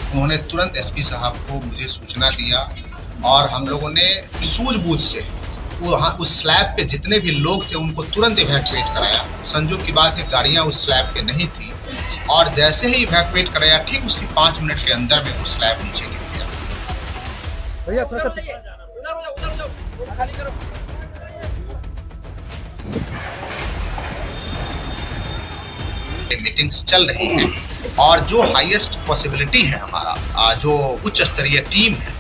उन्होंने तुरंत एसपी साहब को मुझे सूचना दिया और हम लोगों ने सूझबूझ से वहाँ उस स्लैब पे जितने भी लोग थे उनको तुरंत इवैक्यूएट कराया। संजोग की बात है गाड़ियाँ उस स्लैब पे नहीं थी और जैसे ही इवैक्यूएट कराया ठीक उसकी 5 मिनट के अंदर में वो स्लैब नीचे गिर गया। भैया थोड़ा सा मीटिंग्स चल रही हैं और जो हाईएस्ट पॉसिबिलिटी है हमारा जो उच्च स्तरीय टीम है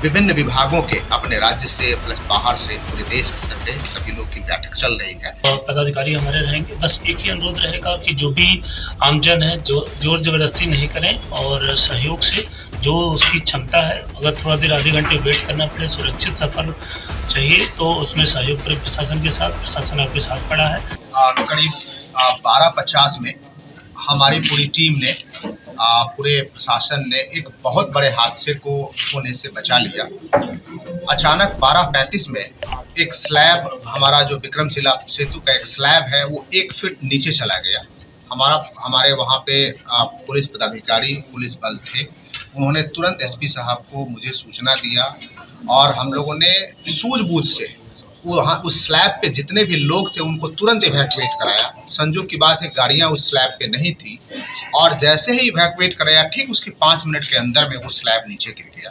विभिन्न विभागों के अपने राज्य से प्लस बाहर से पूरे देश स्तर पे सभी लोग की बैठक चल रही है। पदाधिकारी हमारे रहेंगे। बस एक ही अनुरोध रहेगा कि जो भी आमजन है जो जोर जबरदस्ती नहीं करें और सहयोग से जो उसकी क्षमता है, अगर थोड़ा देर आधे घंटे वेट करना पड़े, सुरक्षित सफर चाहिए तो उसमें सहयोग करें प्रशासन के साथ। प्रशासन आपके साथ खड़ा है। करीब 12:50 में हमारी पूरी टीम ने पूरे प्रशासन ने एक बहुत बड़े हादसे को होने से बचा लिया। अचानक 12:35 में एक स्लैब हमारा जो विक्रमशिला सेतु का एक स्लैब है वो 1 फीट नीचे चला गया। हमारे वहाँ पे पुलिस पदाधिकारी पुलिस बल थे, उन्होंने तुरंत एसपी साहब को मुझे सूचना दिया और हम लोगों ने सूझबूझ से वहाँ उस स्लैब पे जितने भी लोग थे उनको तुरंत इवैक्यूएट कराया। संजोग की बात है गाड़ियाँ उस स्लैब पे नहीं थी और जैसे ही इवैक्यूएट कराया ठीक उसकी 5 मिनट के अंदर में वो स्लैब नीचे गिर गया।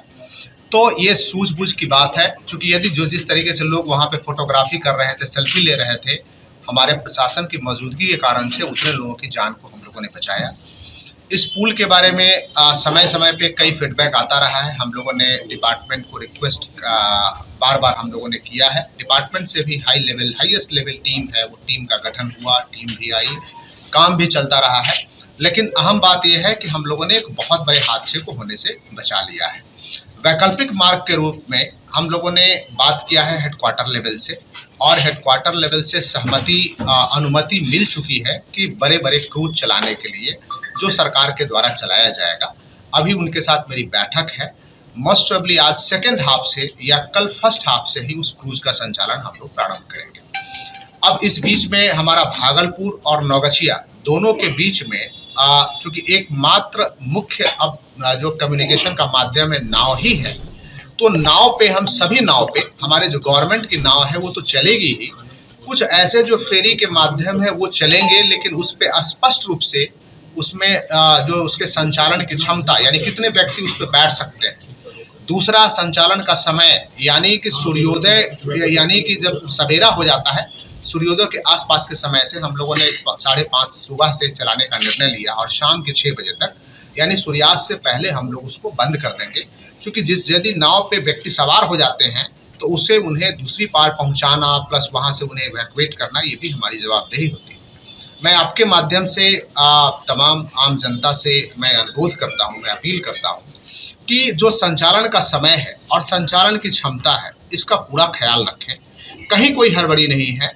तो ये सूझबूझ की बात है, क्योंकि यदि जिस तरीके से लोग वहाँ पे फोटोग्राफी कर रहे थे, सेल्फी ले रहे थे, हमारे प्रशासन की मौजूदगी के कारण से उतने लोगों की जान को हम लोगों ने बचाया। इस पुल के बारे में समय समय पे कई फीडबैक आता रहा है। हम लोगों ने डिपार्टमेंट को रिक्वेस्ट बार बार हम लोगों ने किया है। डिपार्टमेंट से भी हाईएस्ट लेवल टीम है, वो टीम का गठन हुआ, टीम भी आई, काम भी चलता रहा है। लेकिन अहम बात यह है कि हम लोगों ने एक बहुत बड़े हादसे को होने से बचा लिया है। वैकल्पिक मार्ग के रूप में हम लोगों ने बात किया है हेडक्वार्टर लेवल से और हेडक्वार्टर लेवल से अनुमति मिल चुकी है कि बड़े बड़े क्रूज चलाने के लिए जो सरकार के द्वारा चलाया जाएगा। अभी उनके साथ मेरी बैठक है। मोस्ट प्रोबेबली आज सेकेंड हाफ से या कल फर्स्ट हाफ से ही उस क्रूज का संचालन हम लोग प्रारंभ करेंगे। अब इस बीच में हमारा भागलपुर और नौगछिया दोनों के बीच में चूंकि एकमात्र मुख्य अब जो कम्युनिकेशन का माध्यम है नाव ही है, तो नाव पे हम सभी नाव पे हमारे जो गवर्नमेंट की नाव है वो तो चलेगी ही, कुछ ऐसे जो फेरी के माध्यम है वो चलेंगे, लेकिन उस पे स्पष्ट रूप से उसमें जो उसके संचालन की क्षमता यानी कितने व्यक्ति उस पर बैठ सकते हैं। दूसरा संचालन का समय यानी कि सूर्योदय यानी कि जब सवेरा हो जाता है सूर्योदय के आसपास के समय से हम लोगों ने 5:30 सुबह से चलाने का निर्णय लिया और शाम के 6 बजे तक यानी सूर्यास्त से पहले हम लोग उसको बंद कर देंगे, क्योंकि यदि नाव पे व्यक्ति सवार हो जाते हैं तो उसे उन्हें दूसरी पार पहुंचाना प्लस वहां से उन्हें इवैक्यूएट करना ये भी हमारी जवाबदेही होती है। मैं आपके माध्यम से तमाम आम जनता से मैं अनुरोध करता हूं, मैं अपील करता हूं कि जो संचालन का समय है और संचालन की क्षमता है इसका पूरा ख्याल रखें। कहीं कोई हड़बड़ी नहीं है।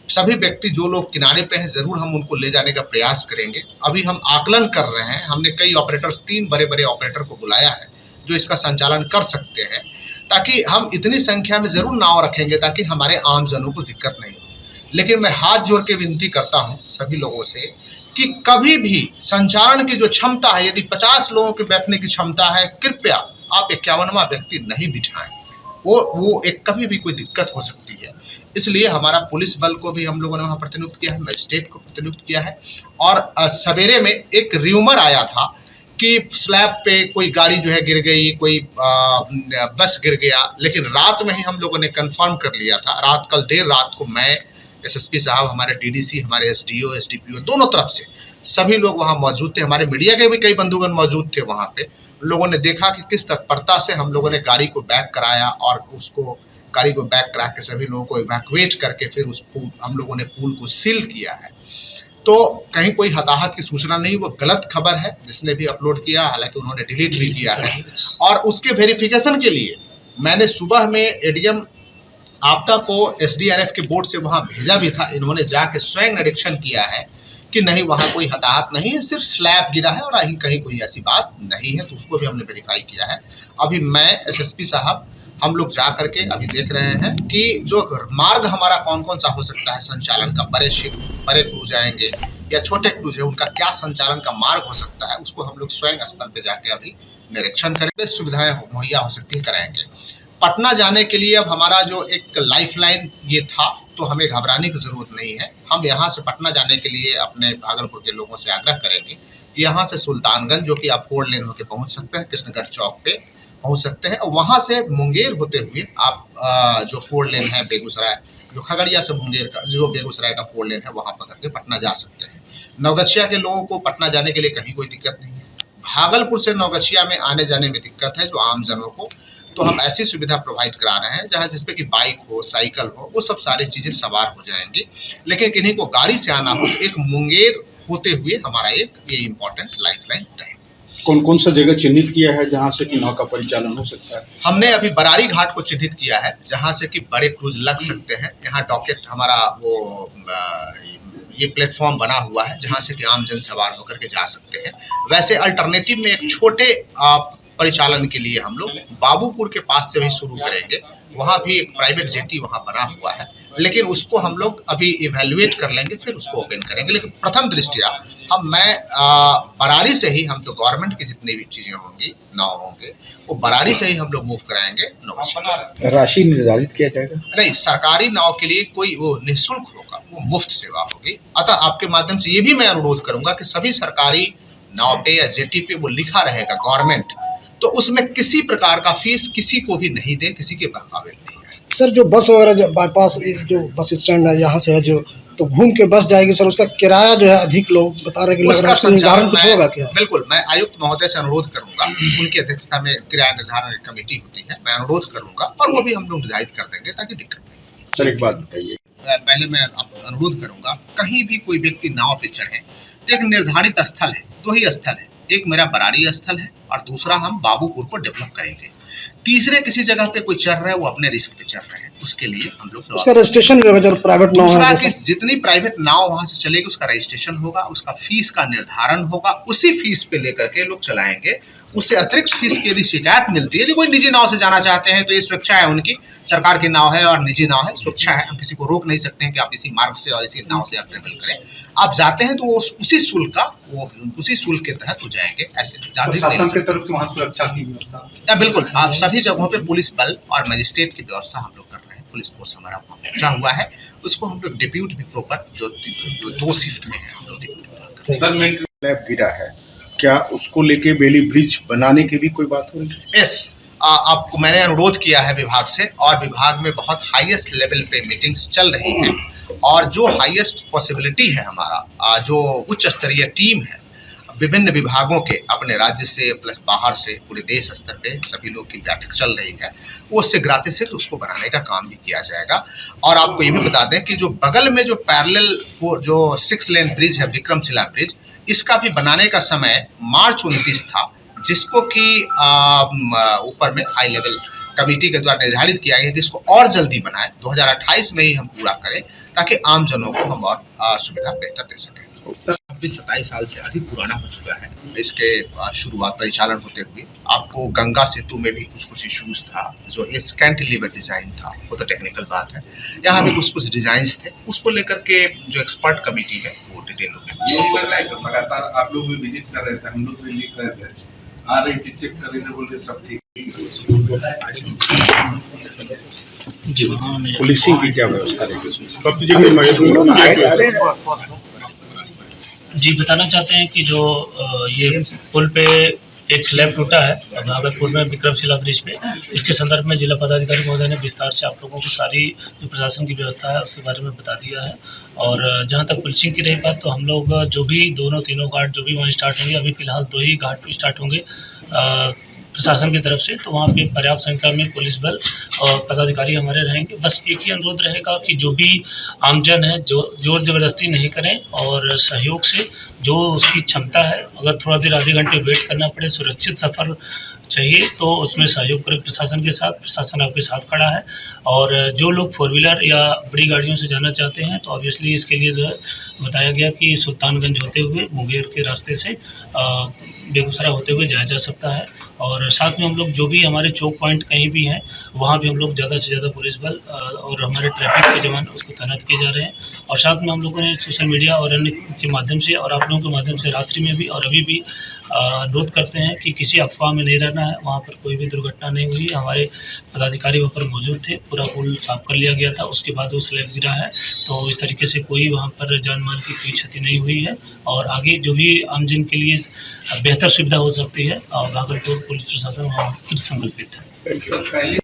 सभी व्यक्ति जो लोग किनारे पे हैं जरूर हम उनको ले जाने का प्रयास करेंगे। अभी हम आकलन कर रहे हैं, हमने कई ऑपरेटर्स 3 बड़े बड़े ऑपरेटर को बुलाया है जो इसका संचालन कर सकते हैं, ताकि हम इतनी संख्या में जरूर नाव रखेंगे ताकि हमारे आमजनों को दिक्कत नहीं हो। लेकिन मैं हाथ जोड़ के विनती करता हूं सभी लोगों से कि कभी भी संचालन की जो क्षमता है, यदि 50 लोगों के बैठने की क्षमता है, कृपया आप 51वां व्यक्ति नहीं बिठाएं। वो एक कभी भी कोई दिक्कत हो सकती है। इसलिए हमारा पुलिस बल को भी हम लोगों ने वहाँ प्रतिनियुक्त किया है, मजिस्ट्रेट को प्रतिनियुक्त किया है। और सवेरे में एक र्यूमर आया था कि स्लैब पे कोई गाड़ी जो है गिर गई, कोई बस गिर गया, लेकिन रात में ही हम लोगों ने कंफर्म कर लिया था। कल देर रात को मैं, एसएसपी साहब, हमारे डीडीसी, हमारे एसडीओ, एसडीपीओ दोनों तरफ से सभी लोग वहाँ मौजूद थे। हमारे मीडिया के भी कई बंधुगण मौजूद थे वहाँ पे। लोगों ने देखा कि किस तत्परता से हम लोगों ने गाड़ी को बैक कराया और गाड़ी को बैक करा के सभी लोगों को इवैक्यूएट करके फिर हम लोगों ने पुल को सील किया है। तो कहीं कोई हताहत की सूचना नहीं, वो गलत खबर है जिसने भी अपलोड किया, हालांकि उन्होंने डिलीट भी किया है। और उसके वेरिफिकेशन के लिए मैंने सुबह में एडीएम आपदा को एसडीआरएफ के बोर्ड से वहां भेजा भी था। इन्होंने जाके स्वयं निरीक्षण किया है कि नहीं वहां कोई हताहत नहीं है, सिर्फ स्लैब गिरा है और कहीं कोई ऐसी बात नहीं है, तो उसको भी हमने वेरीफाई किया है। अभी मैं एसएसपी साहब हम लोग जा करके अभी देख रहे हैं कि जो मार्ग हमारा कौन कौन सा हो सकता है संचालन का। बड़े शिप, बड़े क्रूज आएंगे या छोटे क्रूज है उनका क्या संचालन का मार्ग हो सकता है, उसको हम लोग स्वयं स्थल पे जाके अभी निरीक्षण करेंगे, सुविधाएं मुहैया हो सकती है कराएंगे। पटना जाने के लिए अब हमारा जो एक लाइफलाइन ये था, तो हमें घबराने की जरूरत नहीं है। हम यहाँ से पटना जाने के लिए अपने भागलपुर के लोगों से आग्रह करेंगे कि यहाँ से सुल्तानगंज, जो कि आप 4 लेन होकर पहुँच सकते हैं, कृष्णगढ़ चौक पे पहुँच सकते हैं, और वहाँ से मुंगेर होते हुए आप जो 4 लेन है बेगूसराय, जो खगड़िया से मुंगेर का जो बेगूसराय का 4 लेन है, वहाँ पकड़ के पटना जा सकते हैं। नवगछिया के लोगों को पटना जाने के लिए कहीं कोई दिक्कत नहीं है। भागलपुर से नवगछिया में आने जाने में दिक्कत है जो आम जनों को, तो हम ऐसी सुविधा प्रोवाइड करा रहे हैं जहाँ जिसपे कि बाइक हो, साइकिल हो, वो सब सारी चीज़ें सवार हो जाएंगी। लेकिन किन्हीं को गाड़ी से आना हो, एक मुंगेर होते हुए हमारा एक ये इम्पोर्टेंट लाइफलाइन रहेगा। कौन कौन सा जगह चिन्हित किया है जहां से कि नाव का परिचालन हो सकता है? हमने अभी बरारी घाट को चिन्हित किया है जहां से कि बड़े क्रूज लग सकते हैं। यहाँ डॉकेट हमारा वो ये प्लेटफॉर्म बना हुआ है जहां से कि आम जन सवार होकर के जा सकते हैं। वैसे अल्टरनेटिव में एक छोटे परिचालन के लिए हम लोग बाबूपुर के पास से भी शुरू करेंगे। वहाँ भी एक प्राइवेट जेटी वहाँ बना हुआ है, लेकिन उसको हम लोग अभी इवेल्युएट कर लेंगे, फिर उसको ओपन करेंगे। लेकिन प्रथम दृष्टिया मैं बरारी से ही, हम तो गवर्नमेंट की जितनी भी चीज़ें होंगी, नाव होंगे, वो बरारी से ही हम लोग मूव कराएंगे। राशि निर्धारित किया जाएगा? नहीं, सरकारी नाव के लिए कोई वो निःशुल्क होगा, वो मुफ्त सेवा होगी। अतः आपके माध्यम से ये भी मैं अनुरोध करूंगा कि सभी सरकारी नाव पे या जेटी पे वो लिखा रहेगा गवर्नमेंट, तो उसमें किसी प्रकार का फीस किसी को भी नहीं दें, किसी के बहकावे नहीं है। सर जो बस वगैरह बाईपास जो बस स्टैंड है यहाँ से है जो, तो घूम के बस जाएगी सर, उसका किराया जो है अधिक लोग बता रहे हैं कि लग रहा है, निर्धारण कुछ होगा क्या? बिल्कुल, मैं आयुक्त महोदय से अनुरोध करूंगा, उनकी अध्यक्षता में किराया निर्धारण कमेटी होती है, मैं अनुरोध करूंगा और वो भी हम लोग निर्धारित कर देंगे ताकि दिक्कत नहीं। सर एक बात बताइए, पहले मैं अनुरोध करूंगा, कहीं भी कोई व्यक्ति नाव पे चढ़े, एक निर्धारित स्थल है, 2 ही स्थल है, एक मेरा बरारी स्थल है और दूसरा हम बाबूपुर को डेवलप करेंगे। तीसरे किसी जगह पे कोई चढ़ रहा है, वो अपने रिस्क पे चढ़ रहे हैं, उसके लिए हम लोग उसका रजिस्ट्रेशन जो है, जो प्राइवेट नाव है, जितनी प्राइवेट नाव वहां से चलेगी उसका रजिस्ट्रेशन होगा, उसका फीस का निर्धारण होगा, उसी फीस पे लेकर के लोग चलाएंगे। उससे अतिरिक्त फीस की यदि शिकायत मिलती है, यदि कोई निजी नाव से जाना चाहते हैं तो ये सुरक्षा है उनकी, सरकार की नाव है और निजी नाव है, सुरक्षा है, हम किसी को रोक नहीं सकते हैं कि आप इसी मार्ग से और इसी नाव से आप ट्रेवल करें। आप जाते हैं तो वो उसी शुल्क के तहत हो जाएंगे। ऐसे शासन की तरफ से वहाँ सुरक्षा की व्यवस्था? बिल्कुल, आप सभी जगहों पे पुलिस बल और मजिस्ट्रेट की व्यवस्था हम लोग कर रहे हैं। पुलिस फोर्स हमारा वहाँ पहुंचा हुआ है, उसको हम लोग डिप्यूट भी प्रॉपर जो 2 शिफ्ट में है हम लोग डिप्यूट। सर मेंटेनेंस लैब गिरा है, क्या उसको लेके बेली ब्रिज बनाने की भी कोई बात हो रही है? यस, आपको मैंने अनुरोध किया है विभाग से, और विभाग में बहुत हाईएस्ट लेवल पे मीटिंग्स चल रही हैं, और जो हाईएस्ट पॉसिबिलिटी है हमारा जो उच्च स्तरीय टीम है विभिन्न विभागों के, अपने राज्य से प्लस बाहर से, पूरे देश स्तर पे सभी लोग की बैठक चल रही है, वो उससे ग्रातिशित उसको बनाने का काम भी किया जाएगा। और आपको ये भी बता दें कि जो बगल में जो पैरेलल जो 6 लेन ब्रिज है, विक्रमशिला ब्रिज, इसका भी बनाने का समय मार्च 29 था, जिसको कि ऊपर में हाई लेवल कमेटी के द्वारा निर्धारित किया गया कि इसको और जल्दी बनाए, 2028 में ही हम पूरा करें, ताकि आम जनों को हम और सुविधा बेहतर दे सकें। 27 साल से अधिक पुराना हो चुका है इसके शुरुआत परिचालन होते हुए। आपको गंगा सेतु में भी कुछ इश्यूज था, जो इस कैंटिलीवर डिजाइन था, वो तो टेक्निकल बात है, यहाँ भी कुछ डिजाइंस थे, उसको लेकर के जो एक्सपर्ट कमेटी है वो डिटेल में लगातार आप लोग भी विजिट कर रहे थे, हम लोग भी लिख रहे थे, आ रही थी, चेक कर रहे थे, बोल रहे सब ठीक। जी, पुलिसिंग की क्या व्यवस्था रहेगी? जी, बताना चाहते हैं कि जो ये पुल पे एक स्लैब टूटा है भागलपुर में विक्रमशिला ब्रिज पे, इसके संदर्भ में जिला पदाधिकारी महोदय ने विस्तार से आप लोगों को सारी जो प्रशासन की व्यवस्था है उसके बारे में बता दिया है। और जहां तक पुलिसिंग की रही बात, तो हम लोग जो भी तीनों घाट जो भी वहाँ स्टार्ट होंगे, अभी फिलहाल 2 ही घाट स्टार्ट होंगे प्रशासन की तरफ से, तो वहाँ पे पर्याप्त संख्या में पुलिस बल और पदाधिकारी हमारे रहेंगे। बस एक ही अनुरोध रहेगा कि जो भी आमजन है जो जोर जबरदस्ती नहीं करें, और सहयोग से जो उसकी क्षमता है, अगर थोड़ा देर आधे घंटे वेट करना पड़े, सुरक्षित सफ़र चाहिए तो उसमें सहयोग करें प्रशासन के साथ। प्रशासन आपके साथ खड़ा है। और जो लोग 4 व्हीलर या बड़ी गाड़ियों से जाना चाहते हैं तो ऑब्वियसली इसके लिए जो है बताया गया कि सुल्तानगंज होते हुए मुंगेर के रास्ते से बेगूसराय होते हुए जाया जा सकता है। और साथ में हम लोग जो भी हमारे चौक पॉइंट कहीं भी हैं वहाँ भी हम लोग ज़्यादा से ज़्यादा पुलिस बल और हमारे ट्रैफिक के जवान उसको तैनात किए जा रहे हैं। और साथ में हम लोगों ने सोशल मीडिया और अन्य के माध्यम से और आप लोगों के माध्यम से रात्रि में भी और अभी भी अनुरोध करते हैं कि किसी अफवाह में नहीं रहना है। वहाँ पर कोई भी दुर्घटना नहीं हुई। हमारे पदाधिकारी वहाँ पर मौजूद थे, पूरा पुल साफ कर लिया गया था, उसके बाद वो स्लैब गिरा है। तो इस तरीके से कोई वहाँ पर जान माल की कोई क्षति नहीं हुई है। और आगे जो भी आमजन के लिए बेहतर सुविधा हो सकती है और भागलपुर पुलिस प्रशासन वहाँ संकल्पित है। पहले